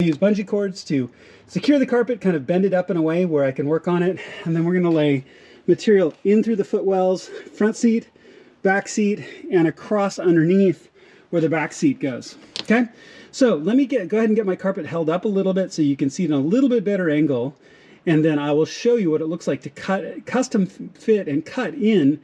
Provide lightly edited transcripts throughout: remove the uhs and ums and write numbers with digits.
I use bungee cords to secure the carpet, kind of bend it up in a way where I can work on it. And then we're going to lay material in through the footwells, front seat, back seat, and across underneath where the back seat goes. Okay, so let me go ahead and get my carpet held up a little bit so you can see it in a little bit better angle, and then I will show you what it looks like to custom fit and cut in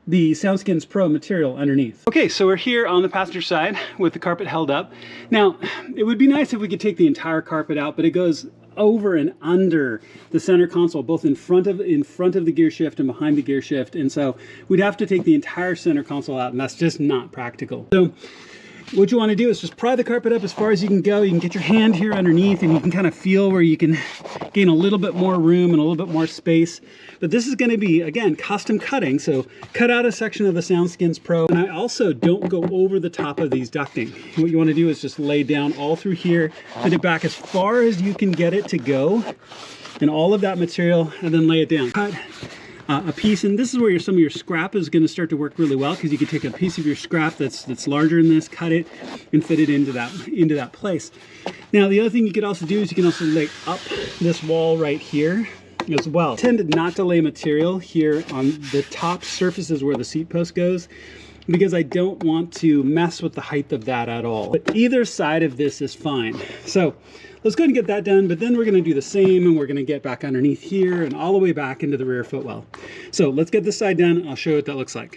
the SoundSkins Pro material underneath. Okay, so we're here on the passenger side with the carpet held up. Now, it would be nice if we could take the entire carpet out, but it goes over and under the center console, both in front of the gear shift and behind the gear shift, and so we'd have to take the entire center console out, and that's just not practical. So what you want to do is just pry the carpet up as far as you can go. You can get your hand here underneath and you can kind of feel where you can gain a little bit more room and a little bit more space. But this is going to be, again, custom cutting. So cut out a section of the SoundSkins Pro. And I also don't go over the top of these ducting. What you want to do is just lay down all through here, put it back as far as you can get it to go, and all of that material, and then lay it down. Cut a piece, and this is where some of your scrap is going to start to work really well, because you can take a piece of your scrap that's larger than this, cut it, and fit it into that place. Now, the other thing you could also do is you can also lay up this wall right here as well. I tend not to lay material here on the top surfaces where the seat post goes, because I don't want to mess with the height of that at all. But either side of this is fine. So let's go ahead and get that done, but then we're gonna do the same, and we're gonna get back underneath here and all the way back into the rear footwell. So let's get this side done. I'll show you what that looks like.